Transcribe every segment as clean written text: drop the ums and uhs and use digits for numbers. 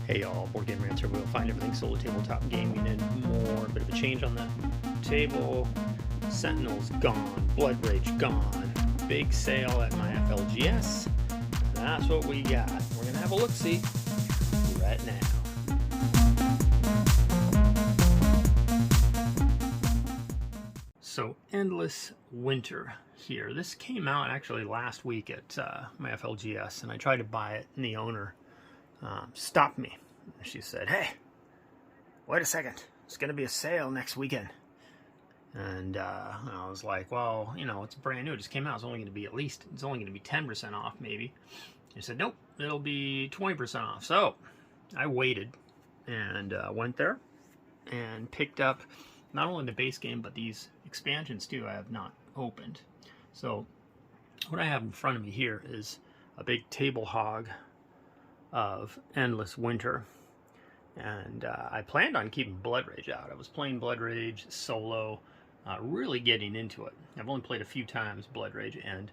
Hey y'all, Boardgamerants here. We'll find everything solo tabletop gaming and more. A bit of a change on the table. Sentinel's gone. Blood Rage gone. Big sale at my FLGS. That's what we got. We're going to have a look-see right now. So, Endless Winter here. This came out actually last week at my FLGS, and I tried to buy it, and the owner stopped me. She said, "Hey, wait a second. It's going to be a sale next weekend." And I was like, well, you know, it's brand new. It just came out. It's only going to be it's only going to be 10% off maybe. She said, nope, it'll be 20% off. So I waited and went there and picked up not only the base game, but these expansions too I have not opened. So what I have in front of me here is a big table hog of Endless Winter, and I planned on keeping Blood Rage out. I was playing Blood Rage solo, really getting into it. I've only played a few times Blood Rage, and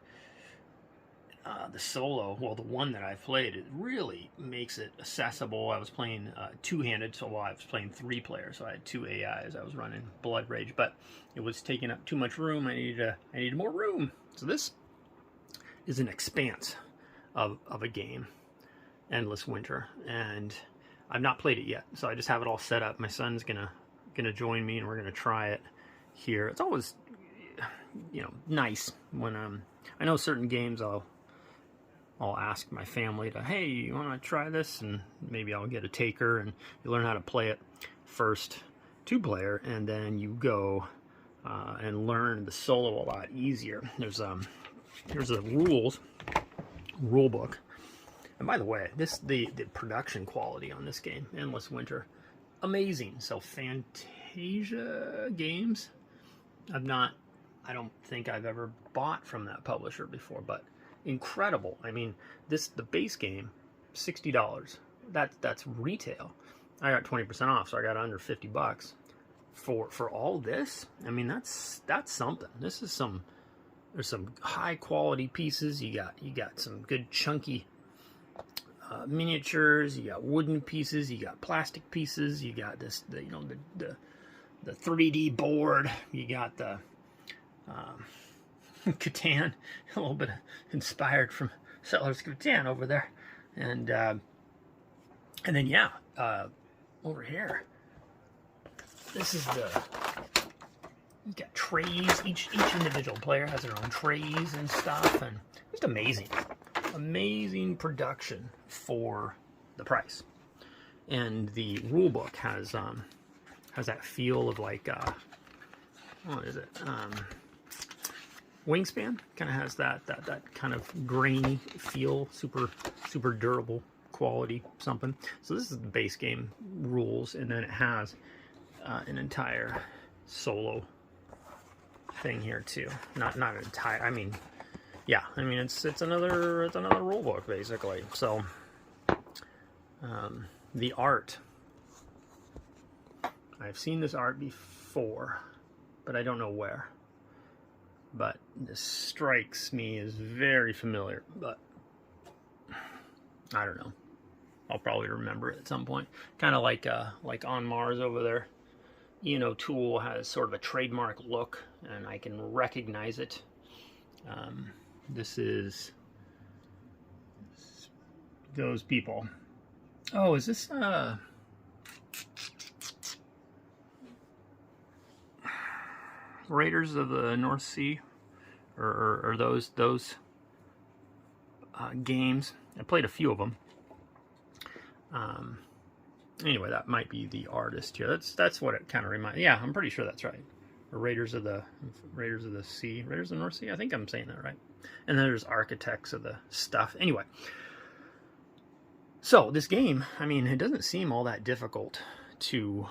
the solo, well, the one that I played, it really makes it accessible. I was playing two-handed, so I was playing three-player, so I had two AIs. I was running Blood Rage, but it was taking up too much room. I needed more room. So this is an expanse of a game, Endless Winter, and I've not played it yet, so I just have it all set up. My son's gonna join me, and we're gonna try it here. It's always, you know, nice when I know certain games I'll ask my family to, hey, you want to try this, and maybe I'll get a taker, and you learn how to play it first two-player, and then you go and learn the solo a lot easier. Here's the rule book. And by the way, the production quality on this game, Endless Winter, amazing. So Fantasia Games, I don't think I've ever bought from that publisher before, but incredible. I mean, the base game, $60. That's retail. I got 20% off, so I got under $50 for all this. I mean, that's something. There's some high quality pieces. You got some good chunky miniatures, you got wooden pieces, you got plastic pieces, you got the 3D board, you got the Catan, a little bit inspired from Settlers Catan over there, and then yeah, over here, this is you got trays. Each individual player has their own trays and stuff, and just amazing production for the price. And the rule book has that feel of like what is it, Wingspan. Kind of has that kind of grainy feel, super durable quality something. So this is the base game rules, and then it has an entire solo thing here too. Not an entire, I mean, yeah, I mean, it's another rule book basically. So the art, I've seen this art before, but I don't know where. But this strikes me as very familiar, but I don't know. I'll probably remember it at some point. Kind of like On Mars over there. Ian O'Toole has sort of a trademark look, and I can recognize it. This is those people. Oh, is this Raiders of the North Sea, or those games? I played a few of them. Anyway, that might be the artist here. That's what it kind of reminds. Yeah, I'm pretty sure that's right. Or Raiders of the Sea, Raiders of the North Sea. I think I'm saying that right. And then there's Architects of the Stuff. Anyway, so this game, I mean, it doesn't seem all that difficult to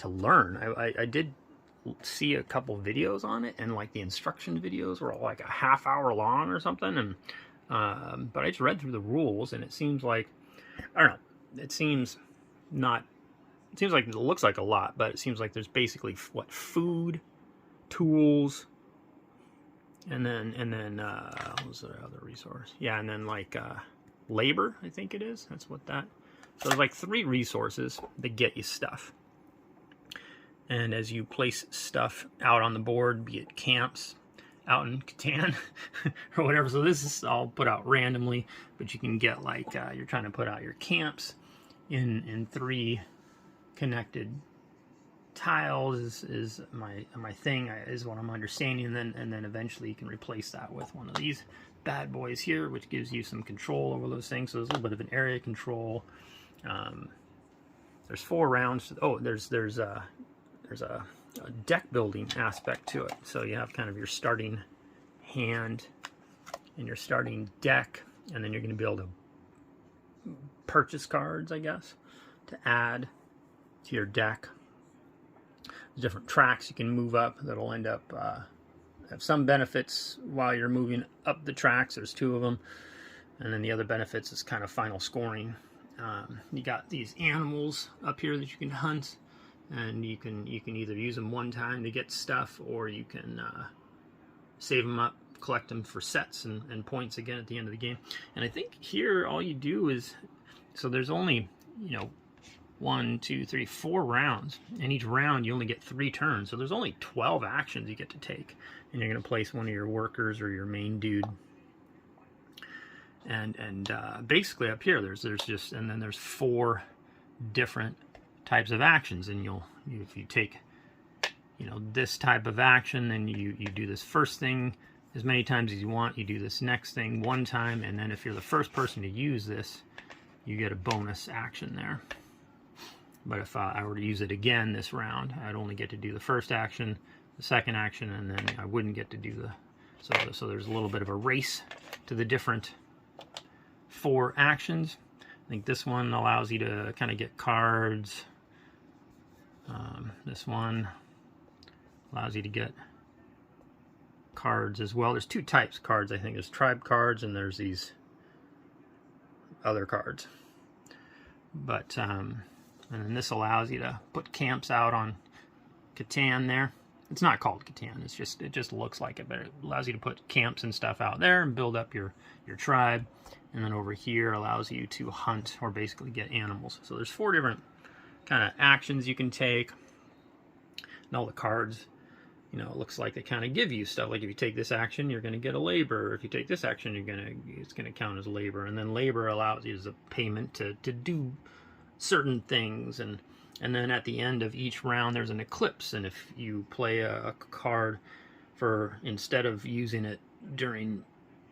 learn. I did see a couple videos on it, and like the instruction videos were all like a half hour long or something. And but I just read through the rules, and it seems like, I don't know. It seems like it looks like a lot, but it seems like there's basically what, food, tools, and then what was the other resource? Yeah, and then like labor, I think it is. That's what that So there's like 3 resources that get you stuff. And as you place stuff out on the board, be it camps out in Catan or whatever, so this is all put out randomly, but you can get like, you're trying to put out your camps in 3 connected tiles is my thing, is what I'm understanding, and then eventually you can replace that with one of these bad boys here, which gives you some control over those things. So there's a little bit of an area control. There's 4 rounds. Oh, there's a deck building aspect to it. So you have kind of your starting hand and your starting deck, and then you're going to be able to purchase cards, I guess, to add to your deck. Different tracks you can move up that'll end up have some benefits while you're moving up the tracks. There's 2 of them, and then the other benefits is kind of final scoring. You got these animals up here that you can hunt, and you can either use them one time to get stuff, or you can save them up, collect them for sets and points again at the end of the game. And I think here all you do is, so there's only, you know, 1, 2, 3, 4 rounds, and each round you only get 3 turns, so there's only 12 actions you get to take, and you're going to place one of your workers or your main dude. And basically up here there's just, and then there's 4 different types of actions, and if you take, you know, this type of action, then you do this first thing as many times as you want, you do this next thing 1 time, and then if you're the first person to use this, you get a bonus action there. But if I were to use it again this round, I'd only get to do the first action, the second action, and then I wouldn't get to do the... So there's a little bit of a race to the different 4 actions. I think this one allows you to kind of get cards. This one allows you to get cards as well. There's 2 types of cards, I think. There's tribe cards, and there's these other cards. But... and then this allows you to put camps out on Catan there. It's not called Catan, it just looks like it, but it allows you to put camps and stuff out there and build up your tribe. And then over here allows you to hunt, or basically get animals. So there's 4 different kind of actions you can take. And all the cards, you know, it looks like they kind of give you stuff. Like if you take this action, you're going to get a labor. If you take this action, it's going to count as labor. And then labor allows you as a payment to do certain things, and then at the end of each round there's an eclipse, and if you play a card for, instead of using it during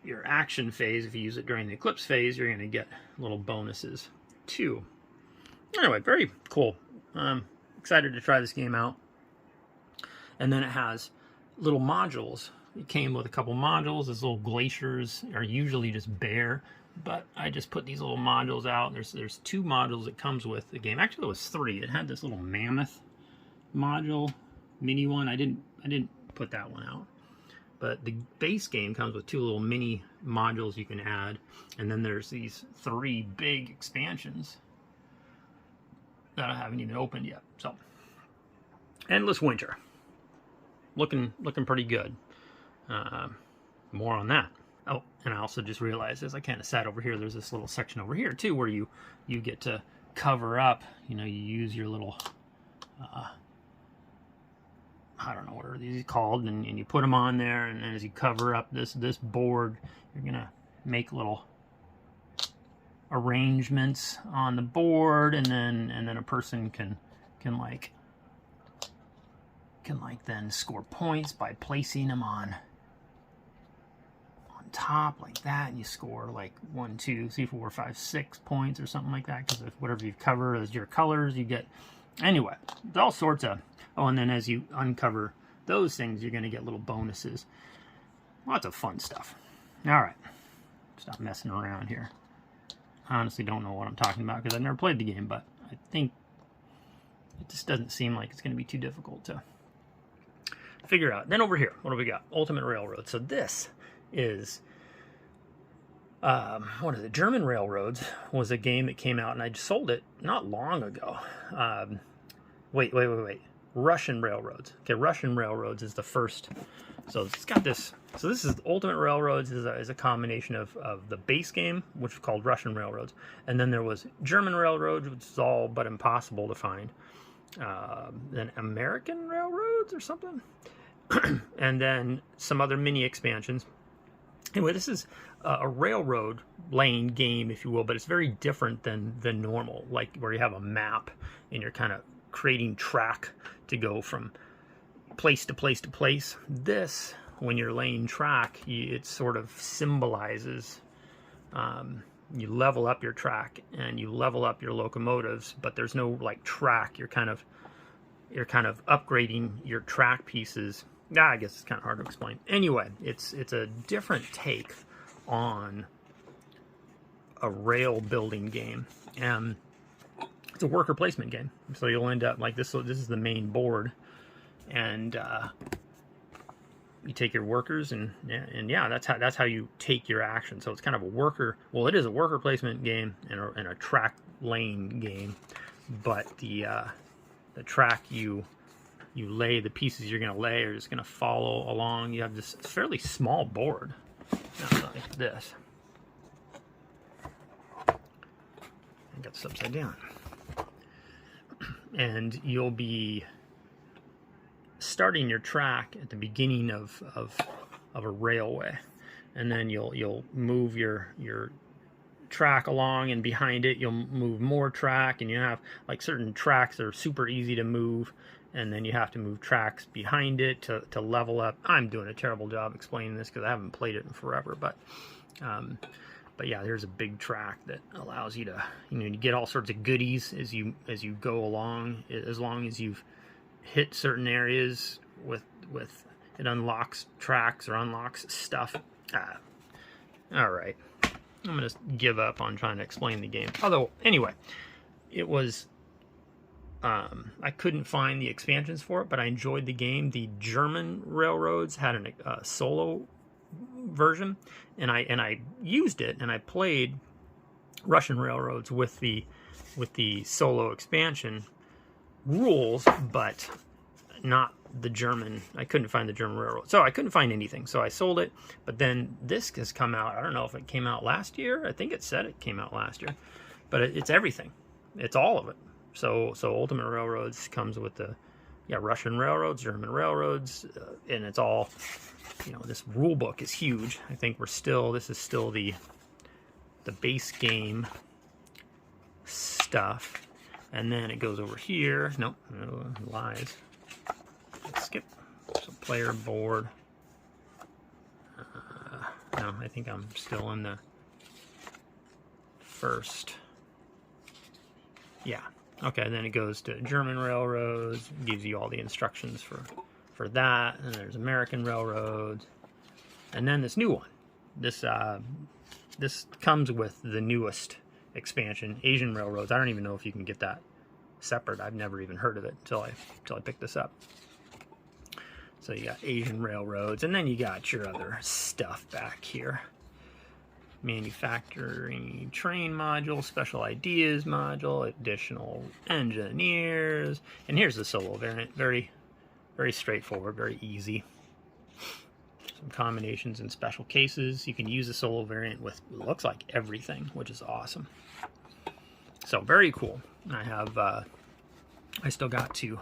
your action phase, if you use it during the eclipse phase, you're going to get little bonuses too. Anyway, very cool. I'm excited to try this game out. And then it has little modules. It came with a couple modules. These little glaciers are usually just bare, but I just put these little modules out. There's 2 modules it comes with the game. Actually, there was 3. It had this little mammoth module, mini one. I didn't put that one out. But the base game comes with 2 little mini modules you can add, and then there's these 3 big expansions that I haven't even opened yet. So, Endless Winter, looking pretty good. More on that. Oh, and I also just realized as I kind of sat over here, there's this little section over here too where you get to cover up. You know, you use your little, I don't know what are these called, and you put them on there, and then as you cover up this board, you're gonna make little arrangements on the board, and then a person can then score points by placing them on top like that, and you score like 1, 2, 3, 4, 5, 6 points or something like that, because if whatever you cover is your colors, you get, anyway, there's all sorts of, oh, and then as you uncover those things, you're going to get little bonuses. Lots of fun stuff. All right, stop messing around here. I honestly don't know what I'm talking about because I've never played the game, but I think it just doesn't seem like it's going to be too difficult to figure out. Then over here, what do we got? Ultimate Railroad. So this is what is it? German Railroads was a game that came out, and I sold it not long ago. Wait. Russian Railroads. Okay, Russian Railroads is the first So it's got this. So this is Ultimate Railroads is a combination of the base game, which is called Russian Railroads, and then there was German Railroads, which is all but impossible to find. Then American Railroads or something, and then some other mini expansions. Anyway, this is a railroad lane game, if you will, but it's very different than normal, like where you have a map and you're kind of creating track to go from place to place to place. This, when you're laying track, it sort of symbolizes you level up your track and you level up your locomotives, but there's no like track. You're kind of upgrading your track pieces. I guess it's kind of hard to explain. Anyway, it's a different take on a rail building game, and it's a worker placement game. So you'll end up like this. So this is the main board, and you take your workers, and yeah, that's how you take your action. So it's kind of a worker. Well, it is a worker placement game and a track lane game, but the track you lay, the pieces you're going to lay are just going to follow along. You have this fairly small board, like this. I got this upside down, and you'll be starting your track at the beginning of a railway, and then you'll move your track along, and behind it you'll move more track, and you have like certain tracks that are super easy to move, and then you have to move tracks behind it to level up. I'm doing a terrible job explaining this because I haven't played it in forever, but yeah, there's a big track that allows you to, you get all sorts of goodies as you go along, as long as you've hit certain areas with it unlocks tracks or unlocks stuff. All right, I'm gonna give up on trying to explain the game. Although anyway, it was I couldn't find the expansions for it, but I enjoyed the game. The German Railroads had a solo version, and I used it, and I played Russian Railroads with the solo expansion rules, but not the German. I couldn't find the German Railroad, so I couldn't find anything, so I sold it. But then this has come out. I don't know if it came out last year. I think it said it came out last year, but it's everything. It's all of it. So Ultimate Railroads comes with the Russian Railroads, German Railroads, and it's all, this rule book is huge. I think this is still the base game stuff, and then it goes over here. Nope, no, lies. Let's skip. So player board. No, I think I'm still in the first. Yeah. Okay, then it goes to German Railroads, gives you all the instructions for that, and there's American Railroads, and then this new one. This comes with the newest expansion, Asian Railroads. I don't even know if you can get that separate. I've never even heard of it until I picked this up. So you got Asian Railroads, and then you got your other stuff back here. Manufacturing train module, special ideas module, additional engineers, and here's the solo variant. Very, very straightforward, very easy. Some combinations and special cases. You can use the solo variant with, looks like, everything, which is awesome. So very cool. I have I still got to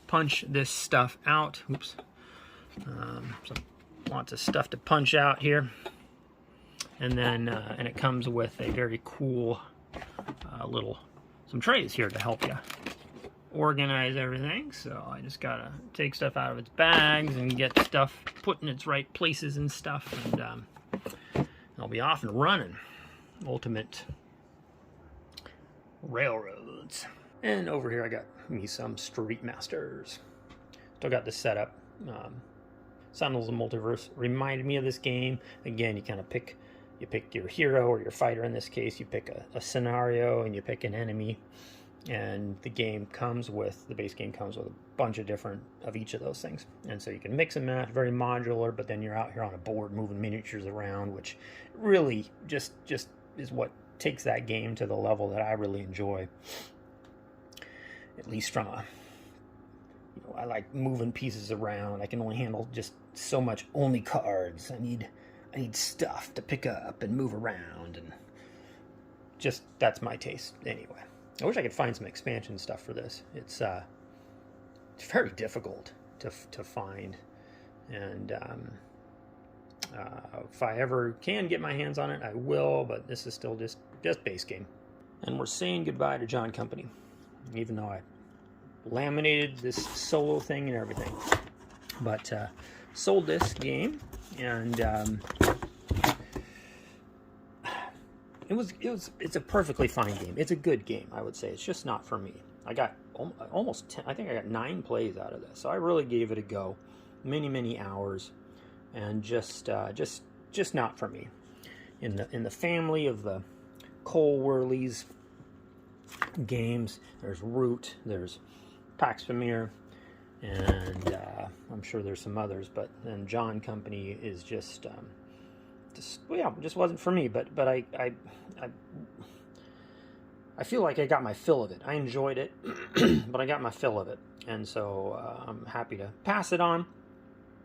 punch this stuff out. Oops. So lots of stuff to punch out here. And then, and it comes with a very cool some trays here to help you organize everything. So I just gotta take stuff out of its bags and get stuff put in its right places and stuff, and I'll be off and running. Ultimate Railroads. And over here I got me some Street Masters. Still got this set up. Sentinels of Multiverse reminded me of this game. Again, you kind of pick your hero or your fighter. In this case, you pick a scenario and you pick an enemy, and the base game comes with a bunch of different of each of those things, and so you can mix and match. Very modular, but then you're out here on a board moving miniatures around, which really just is what takes that game to the level that I really enjoy, at least from a I like moving pieces around. I can only handle just so much only cards. I need stuff to pick up and move around, and just that's my taste anyway. I wish I could find some expansion stuff for this. It's very difficult to find, and if I ever can get my hands on it, I will. But this is still just base game, and we're saying goodbye to John Company, even though I laminated this solo thing and everything. But sold this game, and it's a perfectly fine game. It's a good game, I would say. It's just not for me. I got almost 10, I think I got 9 plays out of this, so I really gave it a go, many hours, and just not for me. In the family of the Cole Worley's games, there's Root, there's Pax Pamir, and I'm sure there's some others, but then John Company is just wasn't for me. But I feel like I got my fill of it. I enjoyed it, but I got my fill of it, and so I'm happy to pass it on,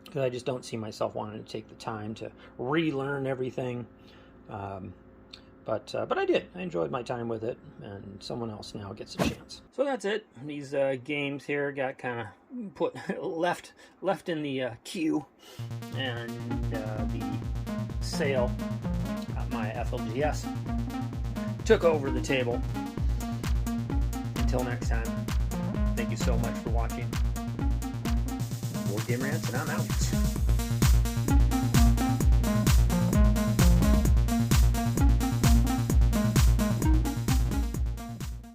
because I just don't see myself wanting to take the time to relearn everything. But I did. I enjoyed my time with it, and someone else now gets a chance. So that's it. These games here got kind of put left in the queue, and the sale at my FLGS took over the table. Until next time, thank you so much for watching. Boardgamerants, and I'm out.